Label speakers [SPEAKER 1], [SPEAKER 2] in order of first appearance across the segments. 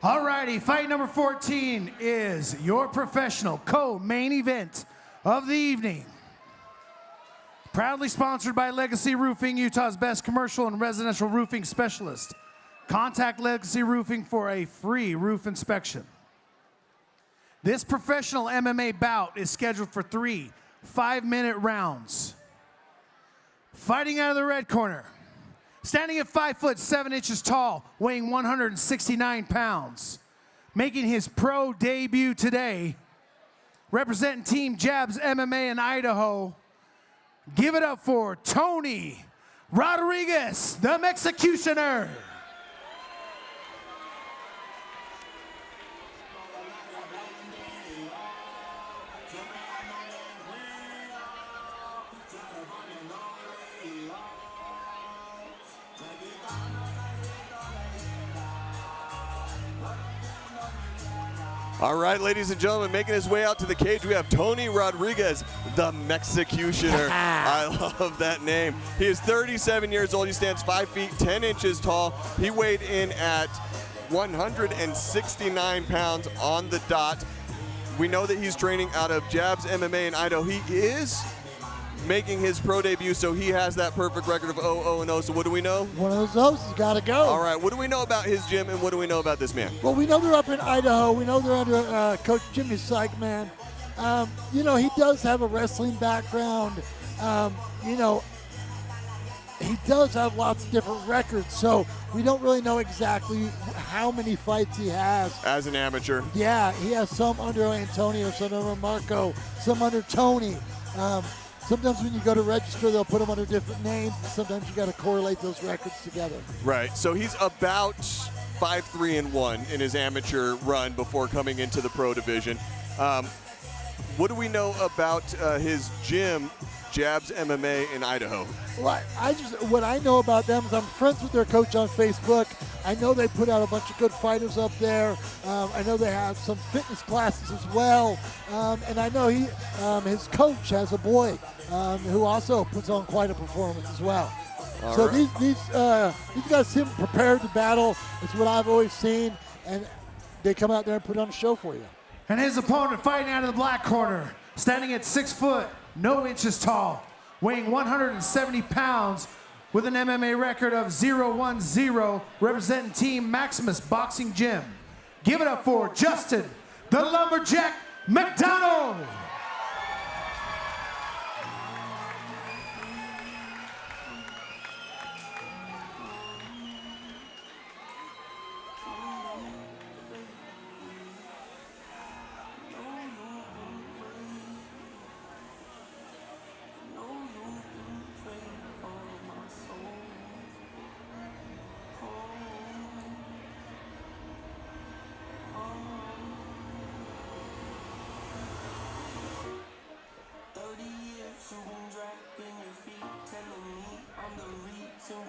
[SPEAKER 1] Alrighty, fight number 14 is your professional co-main event of the evening. Proudly sponsored by Legacy Roofing, Utah's best commercial and residential roofing specialist. Contact Legacy Roofing for a free roof inspection. This professional MMA bout is scheduled for 3 5-minute rounds. Fighting out of the red corner, standing at 5 foot 7 inches tall, weighing 169 pounds, making his pro debut today, representing Team Jabs MMA in Idaho. Give it up for Tony Rodriguez, the Mexicutioner.
[SPEAKER 2] All right, ladies and gentlemen, making his way out to the cage, we have Tony Rodriguez, the Mexicutioner. I love that name. He is 37 years old. He stands 5 feet 10 inches tall. He weighed in at 169 pounds on the dot. We know that he's training out of Jabs MMA in Idaho. He is making his pro debut, so he has that perfect record of 0-0-0. So what do we know?
[SPEAKER 3] One of those O's has got to go.
[SPEAKER 2] All right, what do we know about his gym, and what do we know about this man?
[SPEAKER 3] Well, we know they're up in Idaho. We know they're under Coach Jimmy Sykeman. You know, he does have a wrestling background. You know, he does have lots of different records, so we don't really know exactly how many fights he has.
[SPEAKER 2] As an amateur.
[SPEAKER 3] Yeah, he has some under Antonio, some under Marco, some under Tony. Sometimes when you go to register, they'll put them under different names. Sometimes you got to correlate those records together.
[SPEAKER 2] Right. So he's about 5-3-1 in his amateur run before coming into the pro division. What do we know about his gym, Jabs MMA in Idaho?
[SPEAKER 3] Well, what I know about them is I'm friends with their coach on Facebook. I know they put out a bunch of good fighters up there. I know they have some fitness classes as well. And I know his coach has a boy who also puts on quite a performance as well. So right. These guys seem prepared to battle. It's what I've always seen. And they come out there and put on a show for you.
[SPEAKER 1] And his opponent fighting out of the black corner, standing at 6 foot, no inches tall, weighing 170 pounds, with an MMA record of 0-1-0, representing Team Maximus Boxing Gym. Give it up for Justin, the Lumberjack McDonald.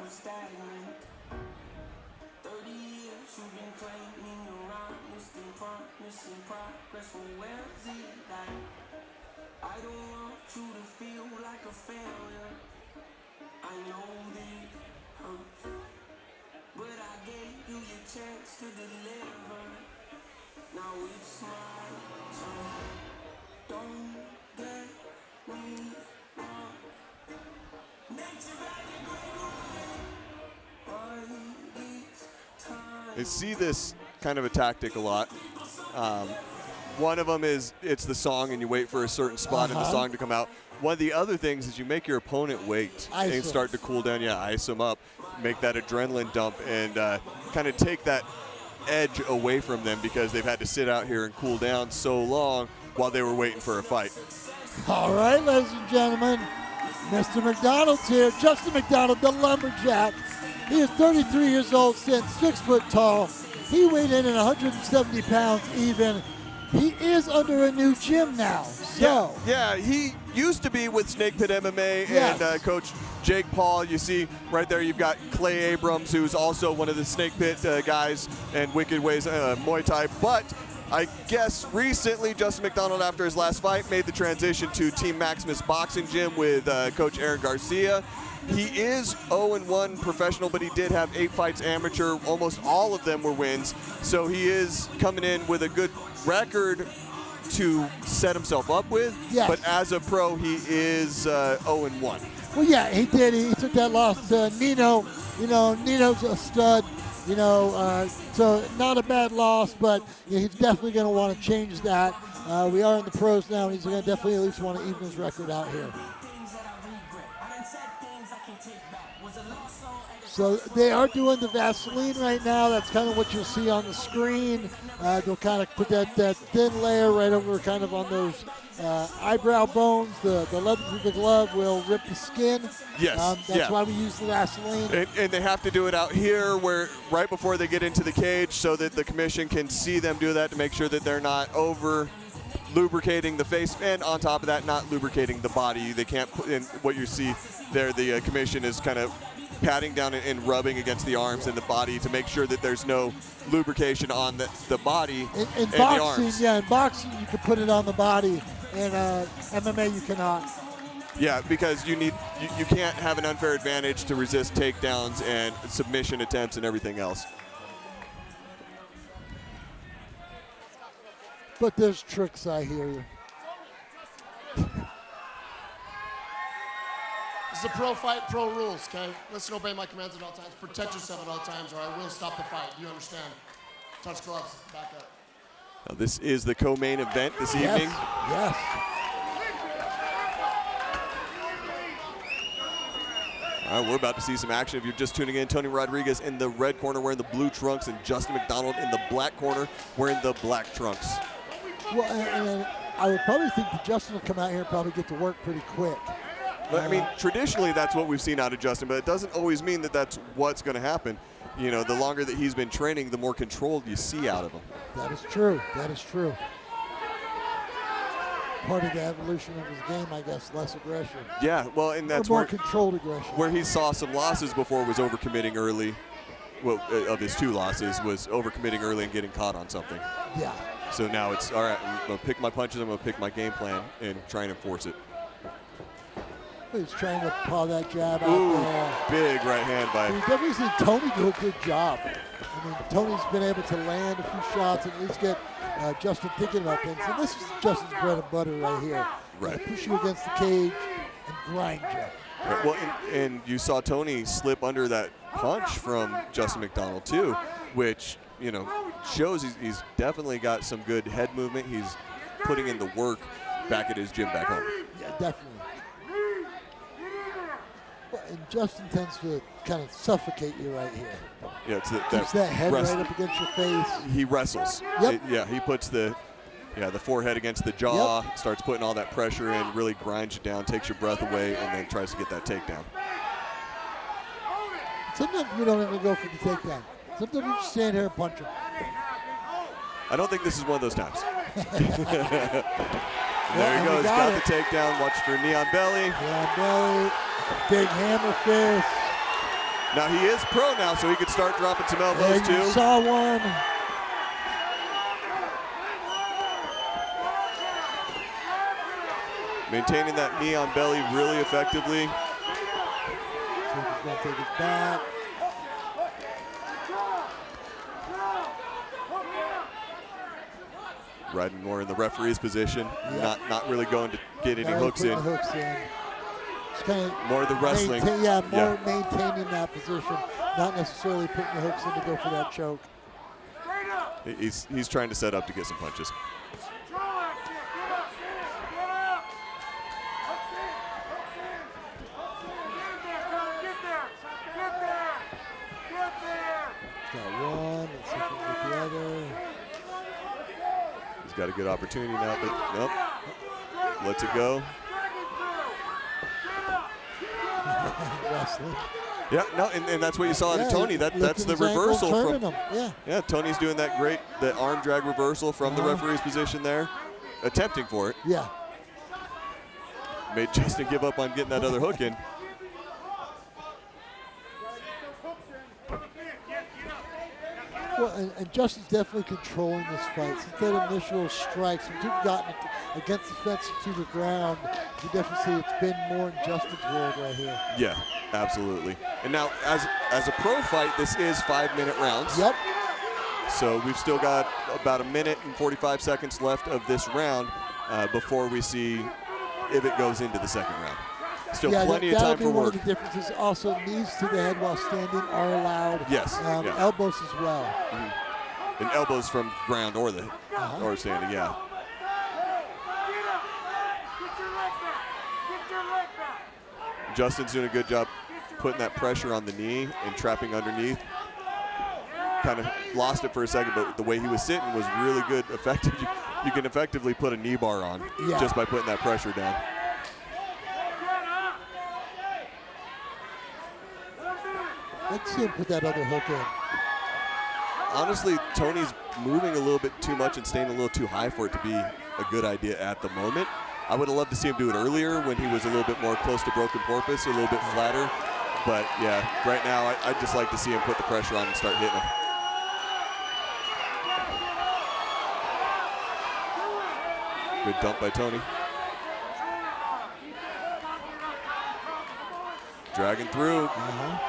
[SPEAKER 4] We're stagnant. 30 years you've been claiming your honest and promising progress. Well, where's it at? I don't want you to feel like a failure. I know that it hurts, but I gave you your chance to deliver. Now it's my turn. Don't get me wrong. Nature back in great.
[SPEAKER 2] I see this kind of a tactic a lot. One of them is it's the song and you wait for a certain spot in the song to come out. One of the other things is you make your opponent wait and start to cool down. Yeah, ice them up, make that adrenaline dump, and kind of take that edge away from them because they've had to sit out here and cool down so long while they were waiting for a fight.
[SPEAKER 3] All right, ladies and gentlemen, Mr. McDonald's here. Justin McDonald, the Lumberjack. He is 33 years old, stands 6 foot tall. He weighed in at 170 pounds even. He is under a new gym now. So
[SPEAKER 2] yeah, he used to be with Snake Pit MMA and Coach Jake Paul. You see right there, you've got Clay Abrams, who's also one of the Snake Pit guys, and Wicked Ways Muay Thai. But I guess recently, Justin McDonald, after his last fight, made the transition to Team Maximus Boxing Gym with Coach Aaron Garcia. He is 0-1 professional, but he did have 8 fights amateur. Almost all of them were wins. So he is coming in with a good record to set himself up with.
[SPEAKER 3] Yes.
[SPEAKER 2] But as a pro, he is 0-1.
[SPEAKER 3] Well, yeah, he did. He took that loss to Nino. You know, Nino's a stud. You know, so not a bad loss, but he's definitely going to want to change that. We are in the pros now, and he's going to definitely at least want to even his record out here. So they are doing the Vaseline right now. That's kind of what you'll see on the screen. They'll kind of put that thin layer right over kind of on those eyebrow bones. The leather of the glove will rip the skin.
[SPEAKER 2] Yes.
[SPEAKER 3] That's why we use the Vaseline.
[SPEAKER 2] And they have to do it out here where right before they get into the cage so that the commission can see them do that to make sure that they're not over lubricating the face, and on top of that, not lubricating the body. They can't put in what you see there. The commission is kind of patting down and rubbing against the arms and the body to make sure that there's no lubrication on the body
[SPEAKER 3] in
[SPEAKER 2] and
[SPEAKER 3] boxing,
[SPEAKER 2] the arms.
[SPEAKER 3] Yeah, in boxing you can put it on the body. In MMA you cannot.
[SPEAKER 2] Yeah, because you can't have an unfair advantage to resist takedowns and submission attempts and everything else.
[SPEAKER 3] But there's tricks, I hear you.
[SPEAKER 5] This is a pro fight, pro rules, okay? Listen, obey my commands at all times. Protect yourself at all times, or I will stop the fight. You understand? Touch gloves, back up.
[SPEAKER 2] Now, this is the co-main event this evening.
[SPEAKER 3] Yes.
[SPEAKER 2] All right, we're about to see some action. If you're just tuning in, Tony Rodriguez in the red corner wearing the blue trunks, and Justin McDonald in the black corner wearing the black trunks.
[SPEAKER 3] Well, and I would probably think that Justin will come out here and probably get to work pretty quick.
[SPEAKER 2] But, I mean, traditionally that's what we've seen out of Justin, but it doesn't always mean that that's what's going to happen. You know, the longer that he's been training, the more controlled you see out of him.
[SPEAKER 3] That is true. That is true. Part of the evolution of his game, I guess, less aggression.
[SPEAKER 2] Yeah, well, and that's
[SPEAKER 3] more controlled aggression.
[SPEAKER 2] Where he saw some losses before was overcommitting early. Well, of his 2 losses was overcommitting early and getting caught on something.
[SPEAKER 3] Yeah.
[SPEAKER 2] So now it's, all right, I'm going to pick my punches, I'm going to pick my game plan and try and enforce it.
[SPEAKER 3] He's trying to paw that jab out there.
[SPEAKER 2] Big right hand by...
[SPEAKER 3] We've definitely seen Tony do a good job. I mean, Tony's been able to land a few shots and at least get Justin thinking about things. And this is Justin's bread and butter right here.
[SPEAKER 2] Right.
[SPEAKER 3] Push you against the cage and grind you.
[SPEAKER 2] Right. Well, and you saw Tony slip under that punch from Justin McDonald too, which, you know, shows he's definitely got some good head movement. He's putting in the work back at his gym back home.
[SPEAKER 3] Yeah, definitely. And Justin tends to kind of suffocate you right here.
[SPEAKER 2] Yeah, it's
[SPEAKER 3] keeps that head right up against your face.
[SPEAKER 2] He wrestles.
[SPEAKER 3] Yep.
[SPEAKER 2] Yeah, he puts the forehead against the jaw, starts putting all that pressure in, really grinds you down, takes your breath away, and then tries to get that takedown.
[SPEAKER 3] Sometimes we don't even go for the takedown. Sometimes we just stand here and punch him.
[SPEAKER 2] I don't think this is one of those times. There he goes, got the takedown. Watch for knee on belly.
[SPEAKER 3] Knee on belly, big hammer fist.
[SPEAKER 2] Now he is pro now, so he could start dropping some elbows too.
[SPEAKER 3] You saw one.
[SPEAKER 2] Maintaining that knee on belly really effectively.
[SPEAKER 3] So he's gonna take it back.
[SPEAKER 2] Riding more in the referee's position, not really going to get any hooks in.
[SPEAKER 3] Just kind of
[SPEAKER 2] more of the wrestling.
[SPEAKER 3] Maintaining that position, not necessarily putting the hooks in to go for that choke.
[SPEAKER 2] He's trying to set up to get some punches.
[SPEAKER 3] Got one, let's see if we can get the other.
[SPEAKER 2] He's got a good opportunity now, but nope. Lets it go.
[SPEAKER 3] Wrestling.
[SPEAKER 2] Yeah, no, and that's what you saw in Tony. That's the reversal from. Yeah, Tony's doing that great, the arm drag reversal from the referee's position there, attempting for it.
[SPEAKER 3] Yeah.
[SPEAKER 2] Made Justin give up on getting that other hook in.
[SPEAKER 3] Well, and Justin's definitely controlling this fight. Since that initial strike, since we've gotten it against the fence to the ground, you definitely see it's been more in Justin's world right here.
[SPEAKER 2] Yeah, absolutely. And now, as a pro fight, this is 5-minute rounds.
[SPEAKER 3] Yep.
[SPEAKER 2] So we've still got about 1 minute and 45 seconds left of this round before we see if it goes into the second round. Still plenty of time for
[SPEAKER 3] one
[SPEAKER 2] work.
[SPEAKER 3] of the differences. Also, knees to the head while standing are allowed.
[SPEAKER 2] Yes.
[SPEAKER 3] Elbows as well.
[SPEAKER 2] And elbows from ground or or standing, yeah. Justin's doing a good job putting that pressure on the knee and trapping underneath. Kind of lost it for a second, but the way he was sitting was really good, effective. You can effectively put a knee bar on just by putting that pressure down.
[SPEAKER 3] Let's see him put that other hook in.
[SPEAKER 2] Honestly, Tony's moving a little bit too much and staying a little too high for it to be a good idea at the moment. I would have loved to see him do it earlier when he was a little bit more close to broken porpoise, a little bit flatter. But yeah, right now I'd just like to see him put the pressure on and start hitting him. Good dump by Tony. Dragging through.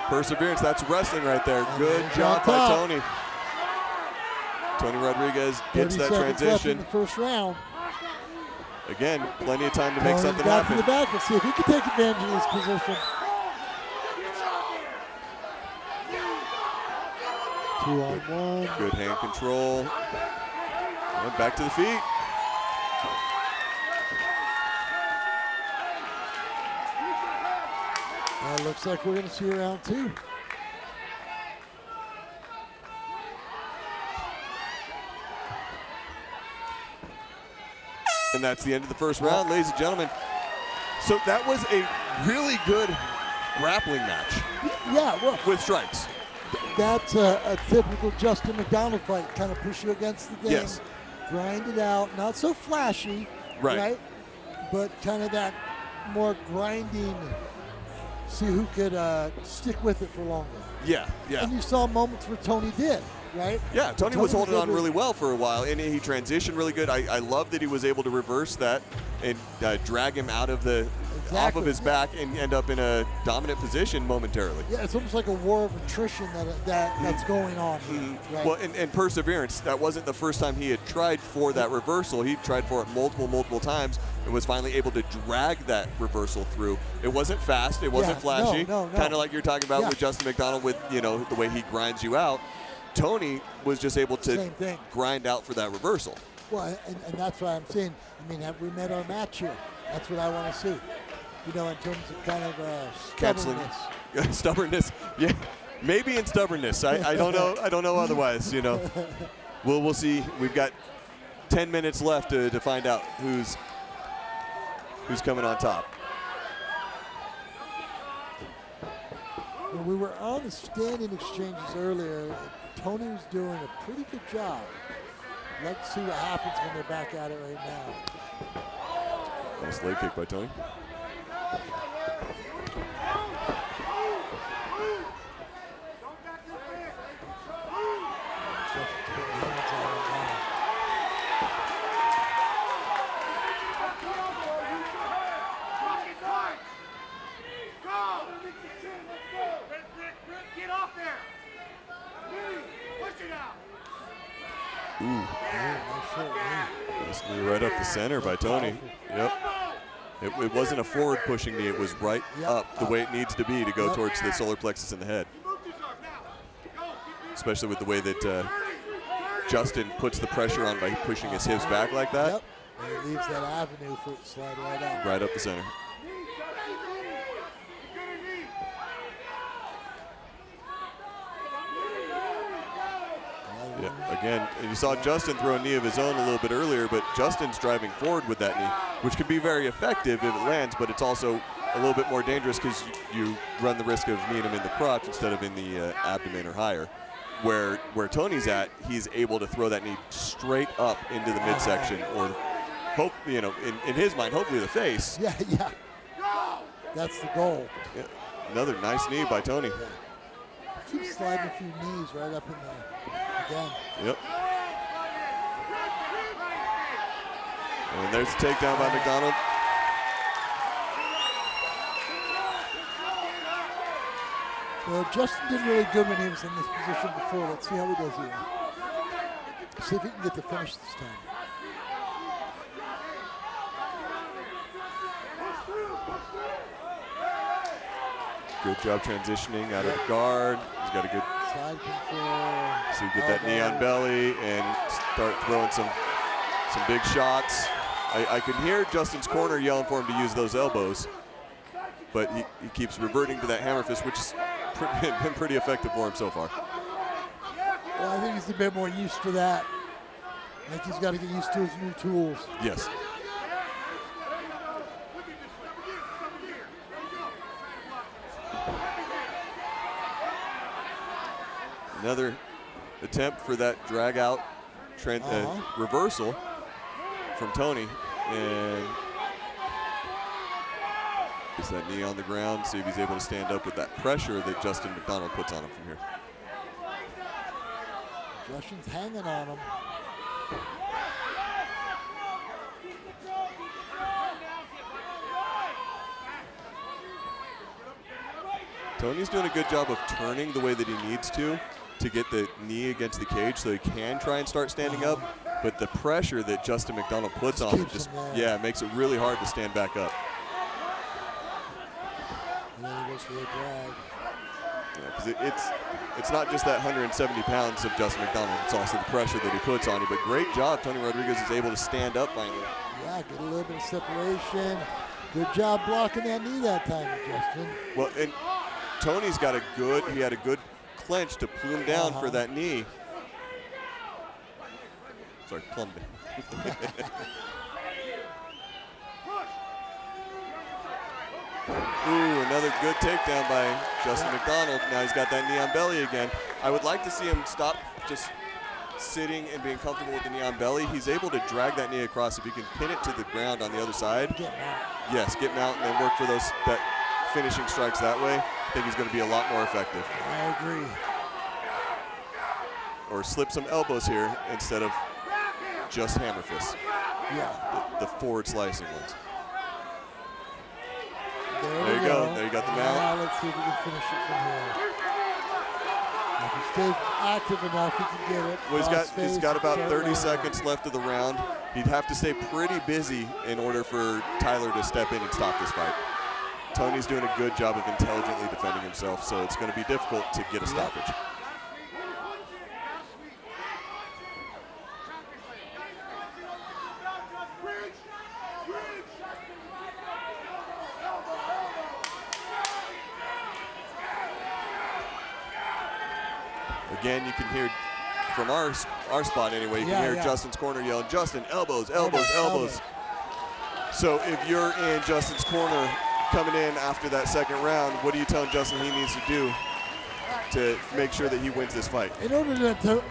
[SPEAKER 2] Perseverance, that's wrestling right there. Good job by Tony. Tony Rodriguez gets that transition.
[SPEAKER 3] Left in the first round.
[SPEAKER 2] Again, plenty of time to make something
[SPEAKER 3] back
[SPEAKER 2] happen.
[SPEAKER 3] To the back. Let's see if he can take advantage of this position. 2-on-1.
[SPEAKER 2] Good hand control. And back to the feet.
[SPEAKER 3] Looks like we're going to see round 2.
[SPEAKER 2] And that's the end of the first round, ladies and gentlemen. So that was a really good grappling match.
[SPEAKER 3] Yeah, well,
[SPEAKER 2] with strikes.
[SPEAKER 3] That's a typical Justin McDonald fight. Kind of push you against the thing.
[SPEAKER 2] Yes.
[SPEAKER 3] Grind it out. Not so flashy, right? But kind of that more grinding. See who could stick with it for longer.
[SPEAKER 2] Yeah.
[SPEAKER 3] And you saw moments where Tony did, right?
[SPEAKER 2] Yeah, Tony was holding on really well for a while, and he transitioned really good. I love that he was able to reverse that and drag him out of the off of his back and end up in a dominant position momentarily.
[SPEAKER 3] Yeah, it's almost like a war of attrition that's going on here, right?
[SPEAKER 2] Well, and perseverance. That wasn't the first time he had tried for that reversal. He tried for it multiple times and was finally able to drag that reversal through. It wasn't fast. It wasn't flashy.
[SPEAKER 3] No.
[SPEAKER 2] Kind of like you're talking about with Justin McDonald with, the way he grinds you out. Tony was just able to grind out for that reversal.
[SPEAKER 3] Well, and that's why I'm saying, have we met our match here? That's what I want to see. In terms of kind of stubbornness.
[SPEAKER 2] Stubbornness, yeah. Maybe in stubbornness. I don't know. I don't know otherwise. We'll see. We've got 10 minutes left to find out who's coming on top.
[SPEAKER 3] When we were on the standing exchanges earlier, Tony was doing a pretty good job. Let's see what happens when they're back at it right now.
[SPEAKER 2] Nice leg kick by Tony. Nice knee right up the center by Tony. Yep. It wasn't a forward pushing knee. It was right up the way it needs to be to go towards the solar plexus in the head. Especially with the way that Justin puts the pressure on by pushing his hips back like that.
[SPEAKER 3] Yep. And it leaves that avenue for it to slide right out.
[SPEAKER 2] Right up the center. Yeah, again, and you saw Justin throw a knee of his own a little bit earlier, but Justin's driving forward with that knee, which can be very effective if it lands, but it's also a little bit more dangerous because you run the risk of kneeing him in the crotch instead of in the abdomen or higher. Where Tony's at, he's able to throw that knee straight up into the midsection, or hope, in his mind, hopefully the face.
[SPEAKER 3] Yeah. That's the goal.
[SPEAKER 2] Yeah. Another nice knee by Tony.
[SPEAKER 3] Keep sliding a few knees right up in the again.
[SPEAKER 2] Yep. And there's a takedown by McDonald.
[SPEAKER 3] Well, Justin did really good when he was in this position before. Let's see how he does here. See if he can get the finish this time.
[SPEAKER 2] Good job transitioning out of the guard. He's got a good
[SPEAKER 3] Side control.
[SPEAKER 2] So you get that knee on belly and start throwing some big shots. I can hear Justin's corner yelling for him to use those elbows, but he keeps reverting to that hammer fist, which has been pretty effective for him so far.
[SPEAKER 3] Well, I think he's a bit more used to that. I think he's got to get used to his new tools.
[SPEAKER 2] Yes. Another attempt for that drag out reversal from Tony, and gets that knee on the ground, see if he's able to stand up with that pressure that Justin McDonald puts on him from here.
[SPEAKER 3] Justin's hanging on him.
[SPEAKER 2] Tony's doing a good job of turning the way that he needs to get the knee against the cage so he can try and start standing up, but the pressure that Justin McDonald puts on him just, makes it really hard to stand back up.
[SPEAKER 3] And then he goes for the drag.
[SPEAKER 2] Yeah, because it's not just that 170 pounds of Justin McDonald, it's also the pressure that he puts on you, but great job, Tony Rodriguez is able to stand up finally.
[SPEAKER 3] Yeah, get a little bit of separation. Good job blocking that knee that time, Justin.
[SPEAKER 2] Well, and Tony's got he had a good clench to plume down for that knee. Sorry, plumb down. Ooh, another good takedown by Justin McDonald. Now he's got that knee on belly again. I would like to see him stop just sitting and being comfortable with the knee on belly. He's able to drag that knee across. If he can pin it to the ground on the other side, yes, get him out and then work for that finishing strikes that way. I think he's going to be a lot more effective.
[SPEAKER 3] I agree.
[SPEAKER 2] Or slip some elbows here instead of just hammer fists.
[SPEAKER 3] Yeah.
[SPEAKER 2] The forward slicing ones.
[SPEAKER 3] There you go.
[SPEAKER 2] There you got the mount.
[SPEAKER 3] Now let's see if we can finish it from here. If he stays active enough, he can get it.
[SPEAKER 2] Well, he's got about 30 seconds left of the round. He'd have to stay pretty busy in order for Tyler to step in and stop this fight. Tony's doing a good job of intelligently defending himself, so it's going to be difficult to get a stoppage. Again, you can hear from our spot anyway, you can hear Justin's corner yelling, Justin, elbows, elbows, elbows. So if you're in Justin's corner coming in after that second round, what are you telling Justin he needs to do to make sure that he wins this fight?
[SPEAKER 3] In order to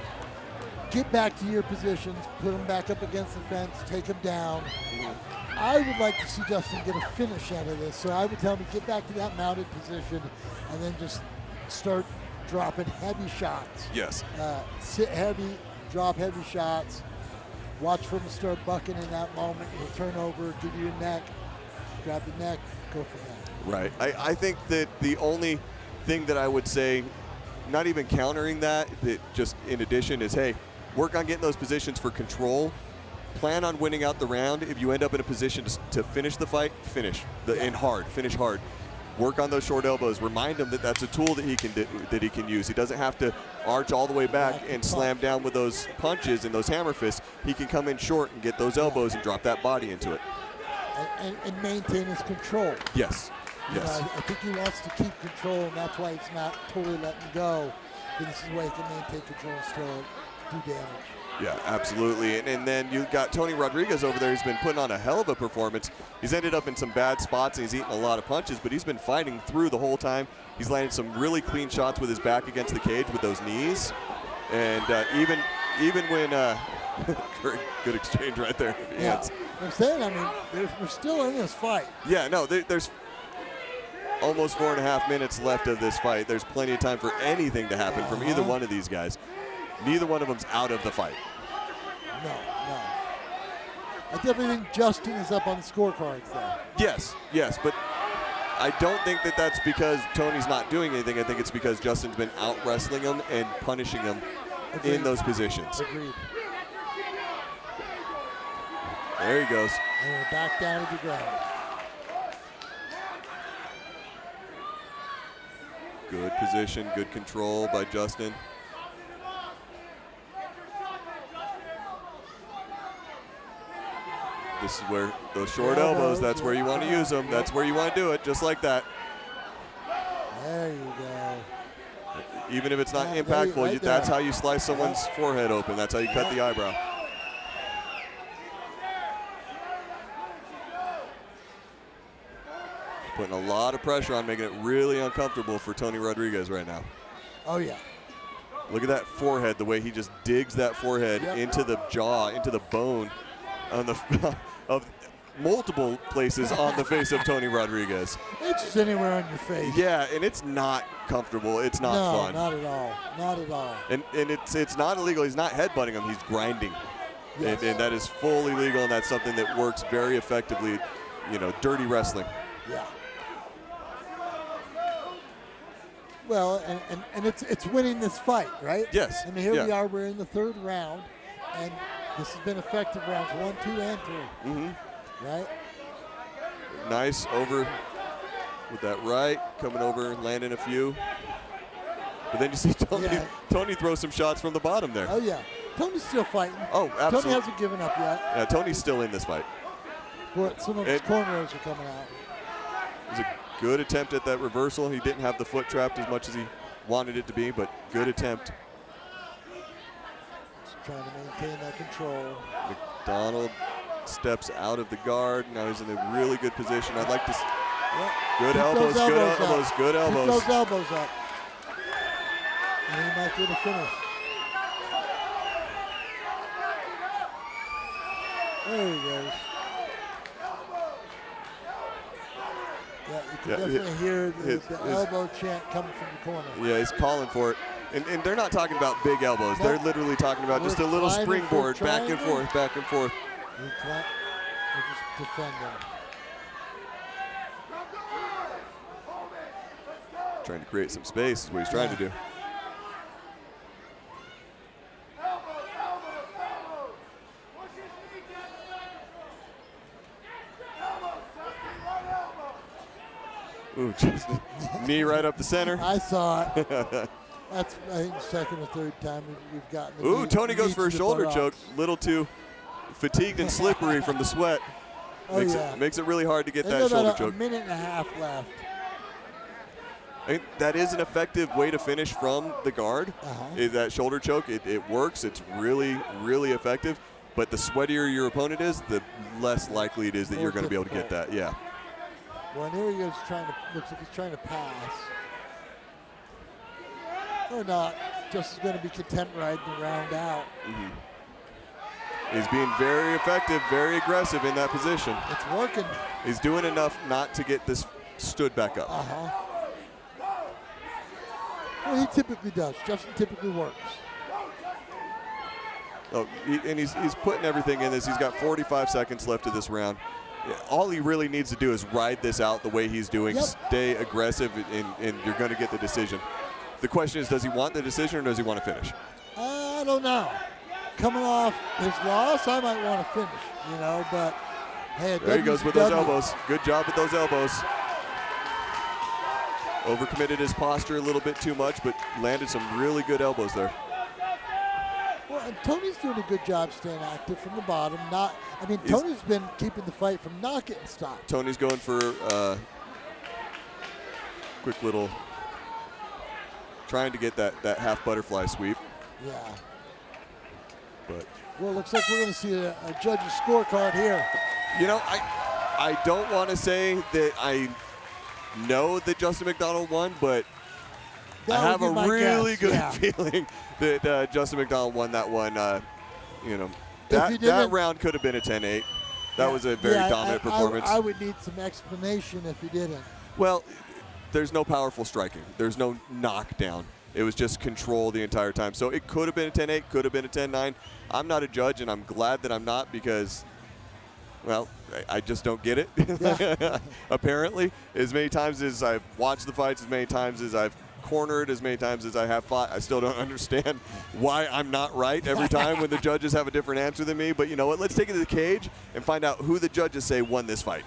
[SPEAKER 3] get back to your positions, put him back up against the fence, take him down, I would like to see Justin get a finish out of this. So I would tell him to get back to that mounted position and then just start dropping heavy shots.
[SPEAKER 2] Yes.
[SPEAKER 3] Sit heavy, drop heavy shots. Watch for him to start bucking in that moment. He'll turn over, give you a neck, grab the neck, go from there.
[SPEAKER 2] Right. I think that the only thing that I would say, not even countering that just in addition is, hey, work on getting those positions for control. Plan on winning out the round. If you end up in a position to finish the fight, finish hard. Work on those short elbows. Remind him that that's a tool that he can use. He doesn't have to arch all the way back and slam down with those punches and those hammer fists. He can come in short and get those elbows and drop that body into it.
[SPEAKER 3] And maintain his control.
[SPEAKER 2] Yes.
[SPEAKER 3] Yes. I think he wants to keep control, and that's why he's not totally letting go. But this is why he can maintain control and still do damage.
[SPEAKER 2] Yeah, absolutely. And then you got Tony Rodriguez over there who's been putting on a hell of a performance. He's ended up in some bad spots and he's eaten a lot of punches, but he's been fighting through the whole time. He's landed some really clean shots with his back against the cage with those knees. And even when good exchange right there.
[SPEAKER 3] Yeah, I'm saying, I mean, we're still in this fight.
[SPEAKER 2] Yeah, no, there's almost 4.5 minutes left of this fight. There's plenty of time for anything to happen from either one of these guys. neither one of them's out of the fight.
[SPEAKER 3] No. I definitely think Justin is up on the scorecards there.
[SPEAKER 2] Yes, but I don't think that that's because Tony's not doing anything. I think it's because Justin's been out wrestling him and punishing him in those positions.
[SPEAKER 3] Agreed.
[SPEAKER 2] There he goes.
[SPEAKER 3] And we're back down to the ground.
[SPEAKER 2] Good position, good control by Justin. This is where those short elbows, that's where you want to use them. That's where you want to do it, just like that.
[SPEAKER 3] There you go.
[SPEAKER 2] Even if it's not
[SPEAKER 3] Yeah,
[SPEAKER 2] impactful,
[SPEAKER 3] right
[SPEAKER 2] that's
[SPEAKER 3] there.
[SPEAKER 2] how you slice someone's forehead open. That's how you cut the eyebrow. Putting a lot of pressure on, making it really uncomfortable for Tony Rodriguez right now.
[SPEAKER 3] Oh, yeah.
[SPEAKER 2] Look at that forehead, the way he just digs that forehead into the jaw, into the bone on the of multiple places on the face of Tony Rodriguez.
[SPEAKER 3] It's just anywhere on your face.
[SPEAKER 2] Yeah, and it's not comfortable. It's not fun.
[SPEAKER 3] No, not at all. Not at all.
[SPEAKER 2] And it's not illegal. He's not headbutting him. He's grinding.
[SPEAKER 3] Yes.
[SPEAKER 2] And that is fully legal, and that's something that works very effectively, dirty wrestling.
[SPEAKER 3] Yeah. Well, and it's winning this fight, right?
[SPEAKER 2] Yes.
[SPEAKER 3] I mean, here we are. We're in the third round, and this has been effective rounds 1, 2, and 3.
[SPEAKER 2] Mm-hmm.
[SPEAKER 3] Right?
[SPEAKER 2] Nice over with that right, coming over, landing a few. But then you see Tony throw some shots from the bottom there.
[SPEAKER 3] Oh, yeah. Tony's still fighting.
[SPEAKER 2] Oh, absolutely.
[SPEAKER 3] Tony hasn't given up yet.
[SPEAKER 2] Yeah, Tony's still in this fight.
[SPEAKER 3] But some of his cornrows are coming out.
[SPEAKER 2] It was a good attempt at that reversal. He didn't have the foot trapped as much as he wanted it to be, but good attempt.
[SPEAKER 3] Just trying to maintain that control.
[SPEAKER 2] McDonald steps out of the guard. Now he's in a really good position. I'd like to good
[SPEAKER 3] Keep
[SPEAKER 2] elbows,
[SPEAKER 3] those
[SPEAKER 2] good
[SPEAKER 3] elbows
[SPEAKER 2] elbows,
[SPEAKER 3] up.
[SPEAKER 2] good
[SPEAKER 3] Keep
[SPEAKER 2] elbows.
[SPEAKER 3] those elbows up. And he might get a finish. There he goes. Yeah, you can definitely hear the elbow chant coming from the corner.
[SPEAKER 2] Yeah, he's calling for it. And they're not talking about big elbows. They're literally talking about just a little springboard, back and forth, back and forth.
[SPEAKER 3] We're just defending.
[SPEAKER 2] Trying to create some space is what he's trying to do. Ooh, just knee right up the center.
[SPEAKER 3] I saw it. That's, I think, second or third time we've gotten the
[SPEAKER 2] Ooh, Tony goes
[SPEAKER 3] knee
[SPEAKER 2] for a
[SPEAKER 3] to the
[SPEAKER 2] shoulder
[SPEAKER 3] buttocks.
[SPEAKER 2] choke. Little too fatigued and slippery from the sweat. Makes it really hard to get that shoulder choke.
[SPEAKER 3] A minute and a half left.
[SPEAKER 2] I think that is an effective way to finish from the guard. That shoulder choke, it works. It's really, really effective. But the sweatier your opponent is, the less likely it is that you're going to be able to get that. Yeah.
[SPEAKER 3] Well, and here he goes looks like he's trying to pass. Or not. Just going to be content riding the round out.
[SPEAKER 2] Mm-hmm. He's being very effective, very aggressive in that position.
[SPEAKER 3] It's working.
[SPEAKER 2] He's doing enough not to get this stood back up.
[SPEAKER 3] Well, he typically does. Justin typically works.
[SPEAKER 2] Oh, and he's putting everything in this. He's got 45 seconds left of this round. All he really needs to do is ride this out the way he's doing, stay aggressive, and you're going to get the decision. The question is, does he want the decision or does he want to finish?
[SPEAKER 3] I don't know. Coming off his loss, I might want to finish, but hey,
[SPEAKER 2] there he goes with those elbows. Good job with those elbows. Overcommitted his posture a little bit too much, but landed some really good elbows there.
[SPEAKER 3] Well, and Tony's doing a good job staying active from the bottom. Tony's been keeping the fight from not getting stopped.
[SPEAKER 2] Tony's going for quick little, trying to get that half butterfly sweep.
[SPEAKER 3] Yeah.
[SPEAKER 2] But
[SPEAKER 3] well, it looks like we're going to see a judge's scorecard here.
[SPEAKER 2] I don't want to say that I know that Justin McDonald won, but I have a really good feeling that Justin McDonald won that one. That round could have been a 10-8. That was a very dominant performance.
[SPEAKER 3] I would need some explanation if he didn't.
[SPEAKER 2] Well, there's no powerful striking. There's no knockdown. It was just control the entire time. So it could have been a 10-8, could have been a 10-9. I'm not a judge, and I'm glad that I'm not because, well, I just don't get it.
[SPEAKER 3] Yeah.
[SPEAKER 2] Apparently, as many times as I've watched the fights, as many times as I've cornered, as many times as I have fought, I still don't understand why I'm not right every time when the judges have a different answer than me. But you know what? Let's take it to the cage and find out who the judges say won this fight.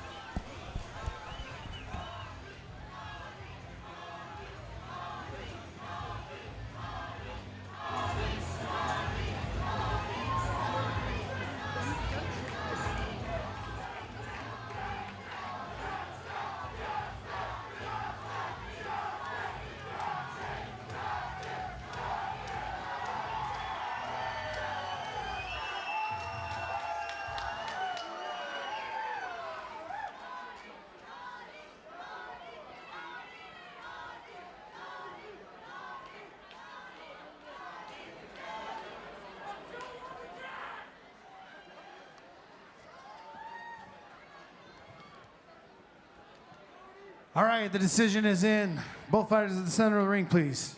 [SPEAKER 1] All right, the decision is in. Both fighters at the center of the ring, please.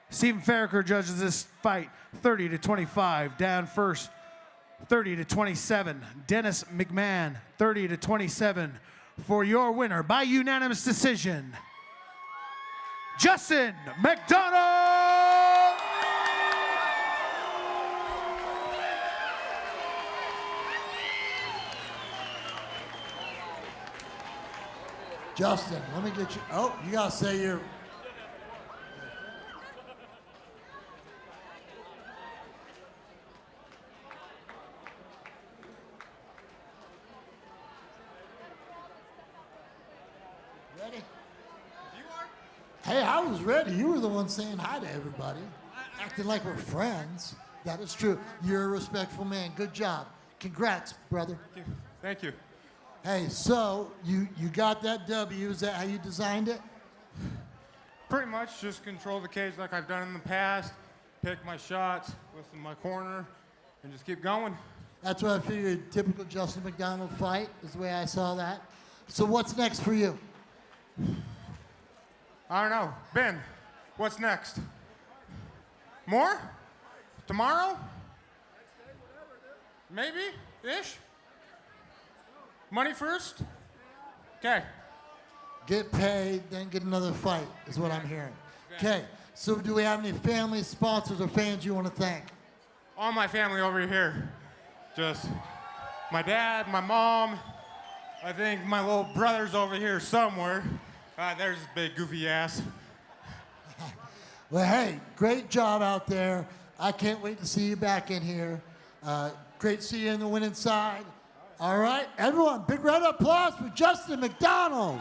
[SPEAKER 1] Stephen Farricker judges this fight 30-25. Down first, 30-27. Dennis McMahon, 30-27. For your winner by unanimous decision, Justin McDonald!
[SPEAKER 3] Justin, let me get you. Oh, you gotta say your. Ready?
[SPEAKER 6] You are?
[SPEAKER 3] Hey, I was ready. You were the one saying hi to everybody, acting like we're friends. That is true. You're a respectful man. Good job. Congrats, brother.
[SPEAKER 6] Thank you. Thank you.
[SPEAKER 3] Hey, so you got that W. Is that how you designed it?
[SPEAKER 6] Pretty much just control the cage like I've done in the past, pick my shots, listen to my corner, and just keep going.
[SPEAKER 3] That's what I figured. Typical Justin McDonald fight is the way I saw that. So what's next for you?
[SPEAKER 6] I don't know. Ben, what's next? More? Tomorrow? Maybe-ish? Money first? Okay.
[SPEAKER 3] Get paid, then get another fight, is what I'm hearing. Okay, so do we have any family, sponsors, or fans you want to thank?
[SPEAKER 6] All my family over here. Just my dad, my mom. I think my little brother's over here somewhere. There's his big goofy ass.
[SPEAKER 3] Well, hey, great job out there. I can't wait to see you back in here. Great to see you in the winning side. All right, everyone, big round of applause for Justin McDonald.